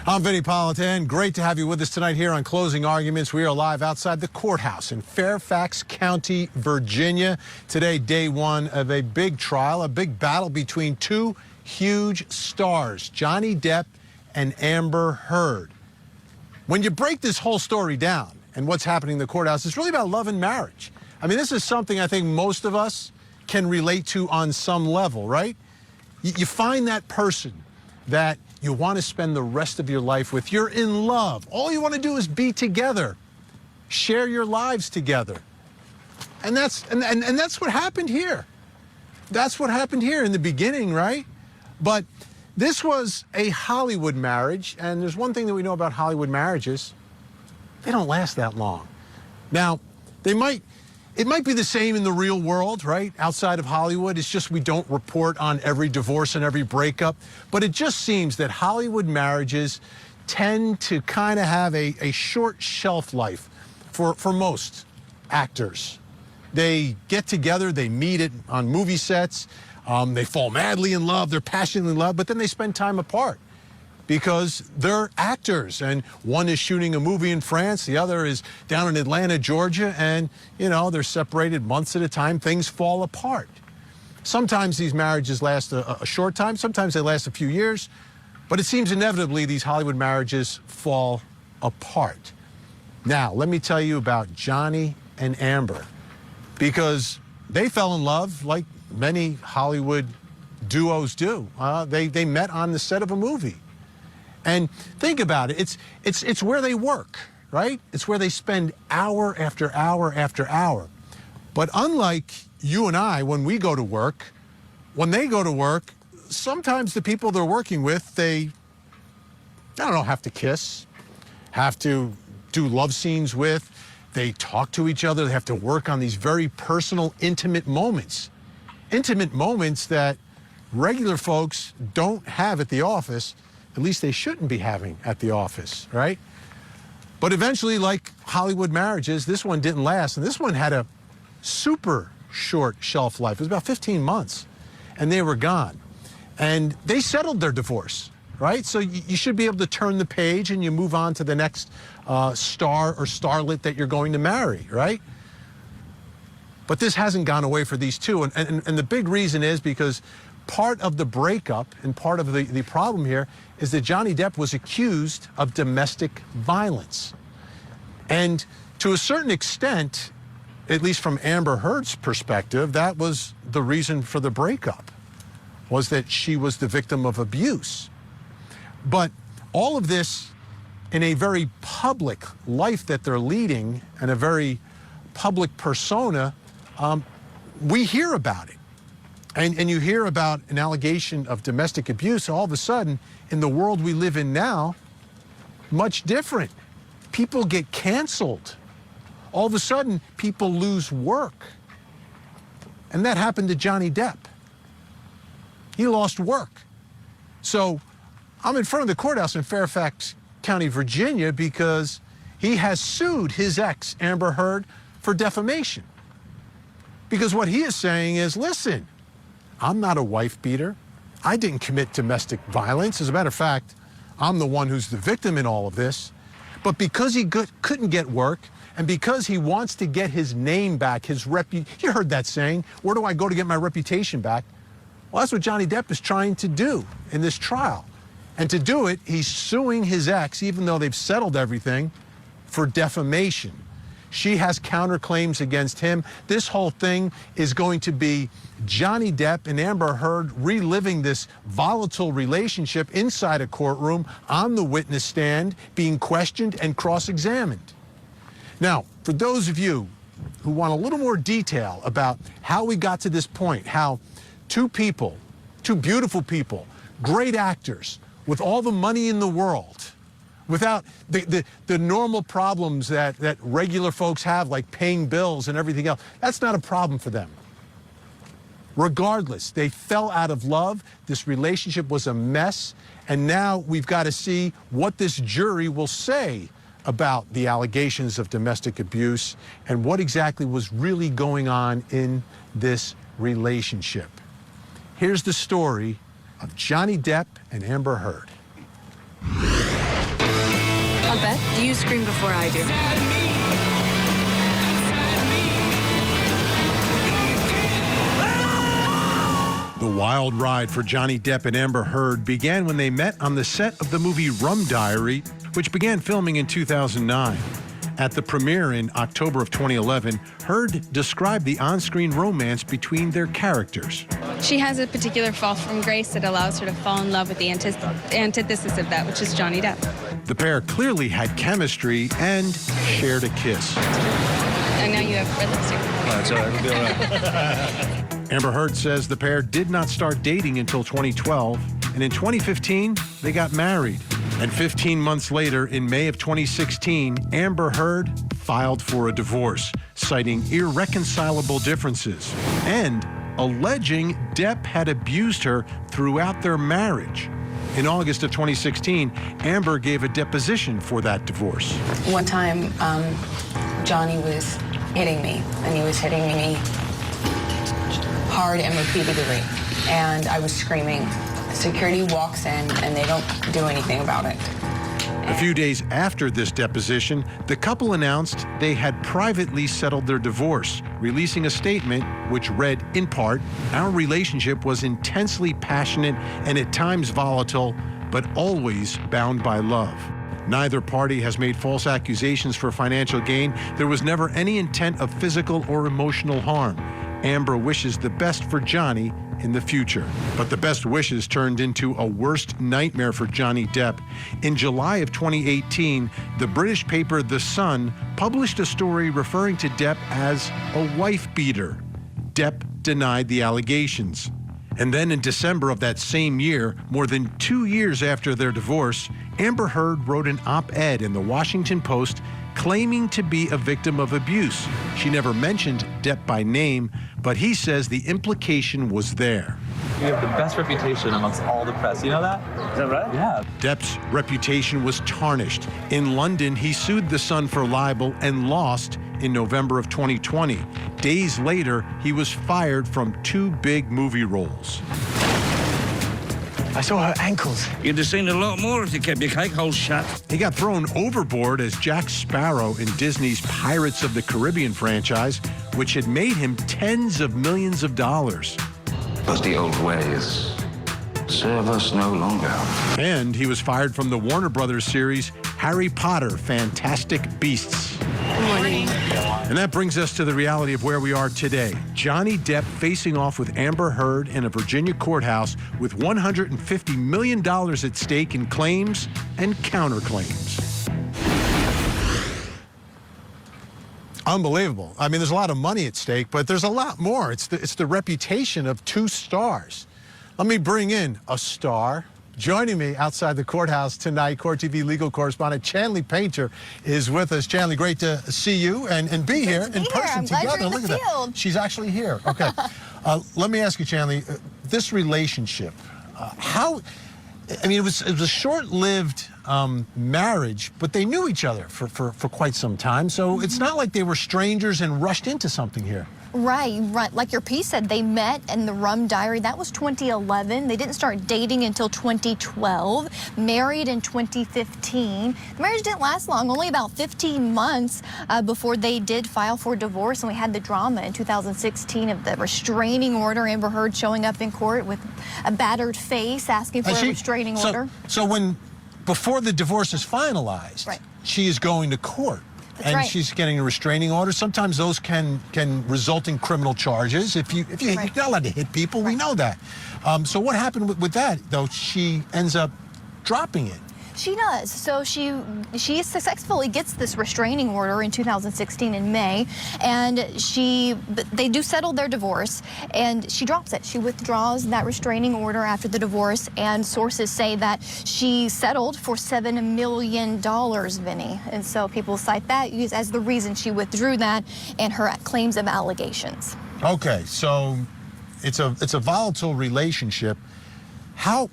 I'm Vinny Politan. Great to have you with us tonight here on Closing Arguments. We are live outside the courthouse in Fairfax County, Virginia. Today, day one of a big trial, a big battle between two huge stars, Johnny Depp and Amber Heard. When you break this whole story down and what's happening in the courthouse, it's really about love and marriage. I mean, this is something I think most of us can relate to on some level, right? You find that person that you want to spend the rest of your life with. You're in love. All you want to do is be together, share your lives together. And that's what happened here. That's what happened here in the beginning, right? But this was a Hollywood marriage, and there's one thing that we know about Hollywood marriages: they don't last that long. Now, it might be the same in the real world, right? Outside of Hollywood, it's just we don't report on every divorce and every breakup. But it just seems that Hollywood marriages tend to kind of have a short shelf life for most actors. They get together, they meet on movie sets, they fall madly in love, they're passionately in love, but then they spend time apart because they're actors, and one is shooting a movie in France, the other is down in Atlanta, Georgia, and, you know, they're separated months at a time. Things fall apart. Sometimes these marriages last a short time, sometimes they last a few years, but it seems inevitably these Hollywood marriages fall apart. Now, let me tell you about Johnny and Amber, because they fell in love like many Hollywood duos do. They met on the set of a movie. And think about it, it's where they work, right? It's where they spend hour after hour after hour. But unlike you and I, when we go to work, when they go to work, sometimes the people they're working with, they, have to kiss, have to do love scenes with, they talk to each other, they have to work on these very personal, intimate moments that regular folks don't have at the office. At least they shouldn't be having at the office, right? But eventually, like Hollywood marriages, this one didn't last. And this one had a super short shelf life. It was about 15 months, and they were gone. And they settled their divorce, right? So you should be able to turn the page and you move on to the next star or starlet that you're going to marry, right? But this hasn't gone away for these two. And the big reason is because part of the breakup and part of the problem here is that Johnny Depp was accused of domestic violence. And to a certain extent, at least from Amber Heard's perspective, that was the reason for the breakup, was that she was the victim of abuse. But all of this in a very public life that they're leading and a very public persona, we hear about it. And you hear about an allegation of domestic abuse, all of a sudden, in the world we live in now, much different. People get canceled. All of a sudden, people lose work. And that happened to Johnny Depp. He lost work. So I'm in front of the courthouse in Fairfax County, Virginia, because he has sued his ex, Amber Heard, for defamation. Because what he is saying is, listen, I'm not a wife beater. I didn't commit domestic violence. As a matter of fact, I'm the one who's the victim in all of this. But because he couldn't get work, and because he wants to get his name back, his you heard that saying, where do I go to get my reputation back? Well, that's what Johnny Depp is trying to do in this trial. And to do it, he's suing his ex, even though they've settled everything, for defamation. She has counterclaims against him. This whole thing is going to be Johnny Depp and Amber Heard reliving this volatile relationship inside a courtroom, on the witness stand, being questioned and cross-examined. Now, for those of you who want a little more detail about how we got to this point, how two beautiful people, great actors, with all the money in the world, without the normal problems that regular folks have, like paying bills and everything else, that's not a problem for them. Regardless, they fell out of love. This relationship was a mess. And now we've got to see what this jury will say about the allegations of domestic abuse and what exactly was really going on in this relationship. Here's the story of Johnny Depp and Amber Heard. Beth, you scream before I do. The wild ride for Johnny Depp and Amber Heard began when they met on the set of the movie Rum Diary, which began filming in 2009. At the premiere in October of 2011, Heard described the on-screen romance between their characters. She has a particular fall from grace that allows her to fall in love with the antithesis of that, which is Johnny Depp. The pair clearly had chemistry and shared a kiss. And now you have red lipstick. That's all right. It'll be all right. Amber Heard says the pair did not start dating until 2012, and in 2015, they got married. And 15 months later, in May of 2016, Amber Heard filed for a divorce, citing irreconcilable differences and alleging Depp had abused her throughout their marriage. In August of 2016, Amber gave a deposition for that divorce. One time, Johnny was hitting me, and he was hitting me hard and repeatedly, and I was screaming. Security walks in, and they don't do anything about it. A few days after this deposition, the couple announced they had privately settled their divorce, releasing a statement which read, in part, "Our relationship was intensely passionate and at times volatile, but always bound by love. Neither party has made false accusations for financial gain. There was never any intent of physical or emotional harm. Amber wishes the best for Johnny in the future." But the best wishes turned into a worst nightmare for Johnny Depp. In July of 2018, the British paper The Sun published a story referring to Depp as a wife beater. Depp denied the allegations. And then in December of that same year, more than 2 years after their divorce, Amber Heard wrote an op-ed in the Washington Post claiming to be a victim of abuse. She never mentioned Depp by name, but he says the implication was there. You have the best reputation amongst all the press. You know that? Is that right? Yeah. Depp's reputation was tarnished. In London, he sued The Sun for libel and lost in November of 2020. Days later, he was fired from 2 big movie roles. I saw her ankles. You'd have seen a lot more if you kept your cake holes shut. He got thrown overboard as Jack Sparrow in Disney's Pirates of the Caribbean franchise, which had made him tens of millions of dollars. But the old ways serve us no longer. And he was fired from the Warner Brothers series Harry Potter: Fantastic Beasts. Good morning. And that brings us to the reality of where we are today. Johnny Depp facing off with Amber Heard in a Virginia courthouse with $150 million at stake in claims and counterclaims. Unbelievable. I mean, there's a lot of money at stake, but there's a lot more. It's the reputation of 2 stars. Let me bring in a star. Joining me outside the courthouse tonight, Court TV legal correspondent Chanley Painter is with us. Chanley, great to see you and be here in person together. Look at that. She's actually here. Okay. Let me ask you, Chanley, this relationship, I mean, it was a short-lived marriage, but they knew each other for quite some time. So it's not like they were strangers and rushed into something here. Right. Like your piece said, they met in the Rum Diary. That was 2011. They didn't start dating until 2012. Married in 2015. The marriage didn't last long, only about 15 months before they did file for divorce. And we had the drama in 2016 of the restraining order. Amber Heard showing up in court with a battered face, asking for a restraining order. So before the divorce is finalized, right, she is going to court. That's and right. She's getting a restraining order. Sometimes those can result in criminal charges. If you're not allowed to hit people, we know that. So what happened with that, though? She ends up dropping it. She does. So she successfully gets this restraining order in 2016 in May, and they do settle their divorce, and she drops it. She withdraws that restraining order after the divorce, and sources say that she settled for $7 million, Vinny. And so people cite that as the reason she withdrew that and her claims of allegations. Okay, so it's a volatile relationship. How?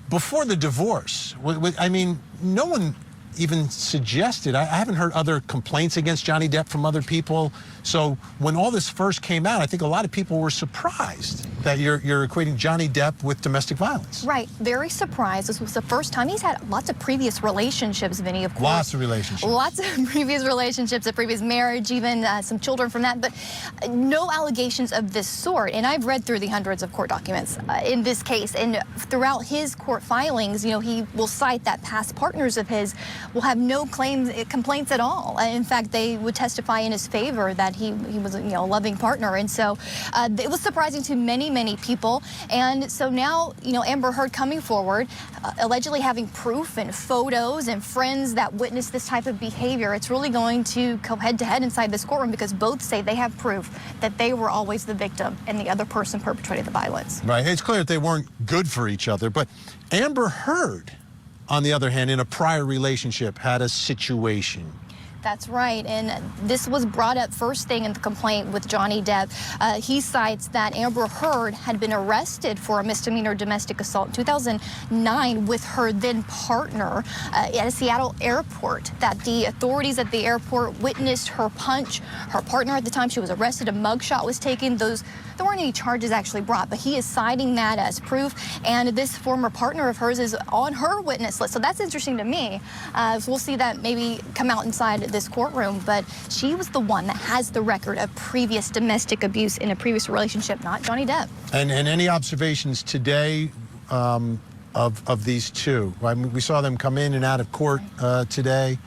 Before the divorce, I mean, no one even suggested, I haven't heard other complaints against Johnny Depp from other people. So when all this first came out, I think a lot of people were surprised that you're equating Johnny Depp with domestic violence. Right, very surprised. This was the first time. He's had lots of previous relationships, Vinny, of course. Lots of relationships. Lots of previous relationships, a previous marriage, even some children from that, but no allegations of this sort. And I've read through the hundreds of court documents in this case, and throughout his court filings, you know, he will cite that past partners of his will have no complaints at all. In fact, they would testify in his favor that he was, you know, a loving partner. And so it was surprising to many people. And so now, you know, Amber Heard coming forward, allegedly having proof and photos and friends that witnessed this type of behavior. It's really going to go head to head inside this courtroom because both say they have proof that they were always the victim and the other person perpetrated the violence. Right. It's clear that they weren't good for each other. But Amber Heard, on the other hand, in a prior relationship, had a situation. That's right, and this was brought up first thing in the complaint with Johnny Depp. He cites that Amber Heard had been arrested for a misdemeanor domestic assault in 2009 with her then partner at a Seattle airport, that the authorities at the airport witnessed her punch her partner at the time she was arrested. A mugshot was taken. There weren't any charges actually brought, but he is citing that as proof, and this former partner of hers is on her witness list. So that's interesting to me. So we'll see that maybe come out inside this courtroom, but she was the one that has the record of previous domestic abuse in a previous relationship, not Johnny Depp. And any observations today of these two? I mean, we saw them come in and out of court today.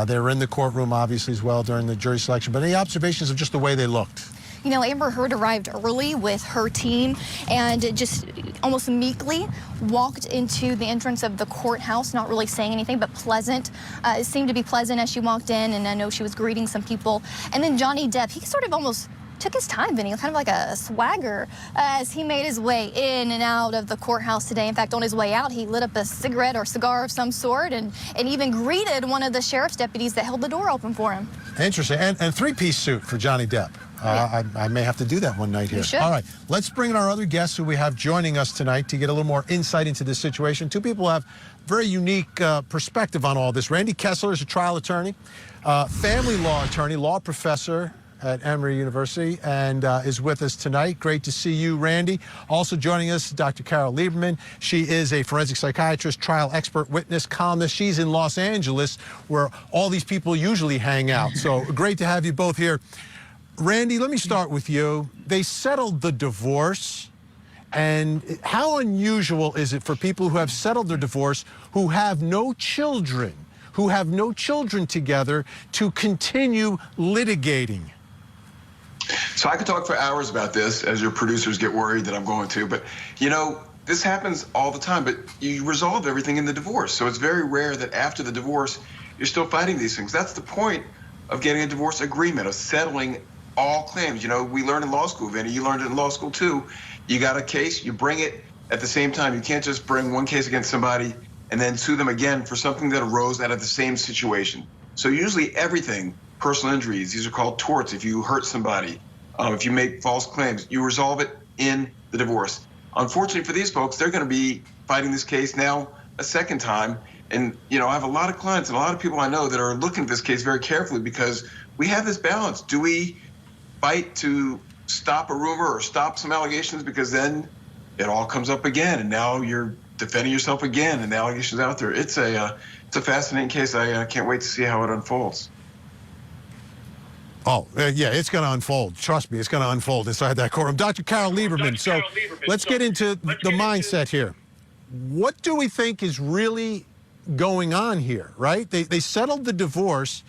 They were in the courtroom, obviously, as well during the jury selection. But any observations of just the way they looked? You know, Amber Heard arrived early with her team and just almost meekly walked into the entrance of the courthouse, not really saying anything, but pleasant. It seemed to be pleasant as she walked in, and I know she was greeting some people. And then Johnny Depp, he sort of almost took his time, Vinny, kind of like a swagger as he made his way in and out of the courthouse today. In fact, on his way out, he lit up a cigarette or cigar of some sort and even greeted one of the sheriff's deputies that held the door open for him. Interesting. And three-piece suit for Johnny Depp. I may have to do that one night here. You should. All right, let's bring in our other guests who we have joining us tonight to get a little more insight into this situation. Two people have very unique perspective on all this. Randy Kessler is a trial attorney, family law attorney, law professor at Emory University, and is with us tonight. Great to see you, Randy. Also joining us, Dr. Carol Lieberman. She is a forensic psychiatrist, trial expert, witness, columnist. She's in Los Angeles, where all these people usually hang out. So great to have you both here. Randy, let me start with you. They settled the divorce, and how unusual is it for people who have settled their divorce, who have no children together, to continue litigating? So I could talk for hours about this, as your producers get worried that I'm going to, but you know, this happens all the time, but you resolve everything in the divorce. So it's very rare that after the divorce, you're still fighting these things. That's the point of getting a divorce agreement, of settling all claims. You know, we learned in law school, Vinny, you learned it in law school too. You got a case, you bring it at the same time. You can't just bring one case against somebody and then sue them again for something that arose out of the same situation. So usually everything, personal injuries, these are called torts. If you hurt somebody, if you make false claims, you resolve it in the divorce. Unfortunately for these folks, they're going to be fighting this case now a second time. And, you know, I have a lot of clients and a lot of people I know that are looking at this case very carefully because we have this balance. Do we fight to stop a rumor or stop some allegations, because then it all comes up again and now you're defending yourself again and the allegations out there? It's a fascinating case. I can't wait to see how it unfolds. Oh, yeah, it's going to unfold. Trust me, it's going to unfold inside that courtroom. Dr. Carol Lieberman, so let's get into the mindset here. What do we think is really going on here, right? They settled the divorce.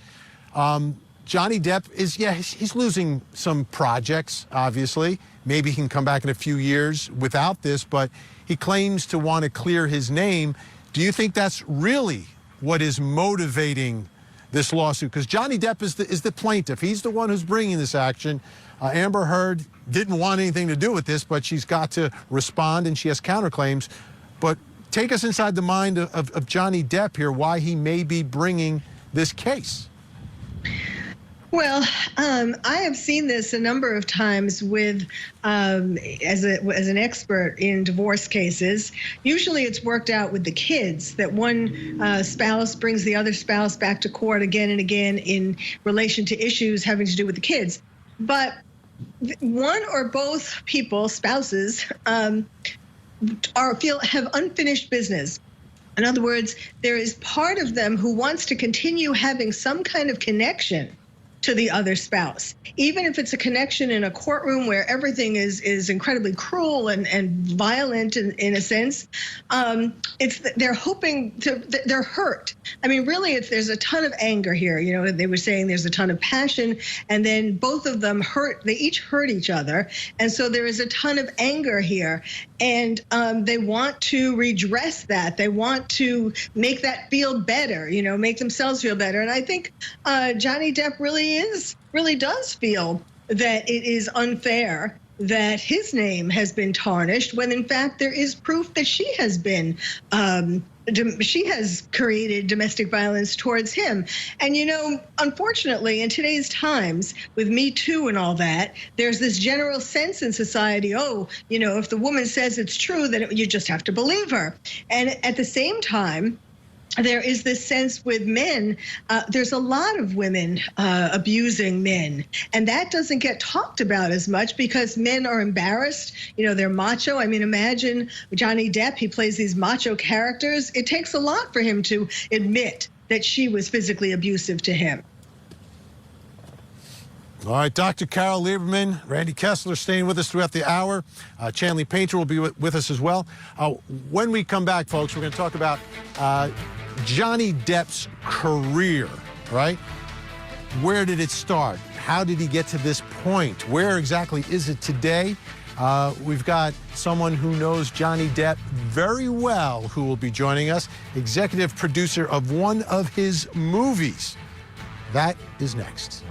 Johnny Depp is, he's losing some projects, obviously. Maybe he can come back in a few years without this, but he claims to want to clear his name. Do you think that's really what is motivating this lawsuit? Because Johnny Depp is the plaintiff. He's the one who's bringing this action. Amber Heard didn't want anything to do with this, but she's got to respond, and she has counterclaims. But take us inside the mind of Johnny Depp here, why he may be bringing this case. Well, I have seen this a number of times with, as an expert in divorce cases. Usually it's worked out with the kids, that one spouse brings the other spouse back to court again and again in relation to issues having to do with the kids. But one or both people, spouses, have unfinished business. In other words, there is part of them who wants to continue having some kind of connection to the other spouse, even if it's a connection in a courtroom where everything is incredibly cruel and violent in a sense. They're hoping they're hurt. I mean, really, there's a ton of anger here. You know, they were saying there's a ton of passion, and then both of them hurt. They each hurt each other, and so there is a ton of anger here, and they want to redress that. They want to make that feel better. You know, make themselves feel better. And I think Johnny Depp really does feel that it is unfair that his name has been tarnished, when in fact there is proof that she has created domestic violence towards him. And you know, unfortunately, in today's times, with Me Too and all that, there's this general sense in society, oh, you know, if the woman says it's true, then you just have to believe her. And at the same time, there is this sense with men, there's a lot of women abusing men, and that doesn't get talked about as much because men are embarrassed. You know, they're macho. I mean, imagine Johnny Depp, he plays these macho characters. It takes a lot for him to admit that she was physically abusive to him. All right, Dr. Carol Lieberman, Randy Kessler staying with us throughout the hour. Chanley Painter will be with us as well. When we come back, folks, we're going to talk about Johnny Depp's career, right? Where did it start? How did he get to this point? Where exactly is it today? We've got someone who knows Johnny Depp very well who will be joining us, executive producer of one of his movies. That is next.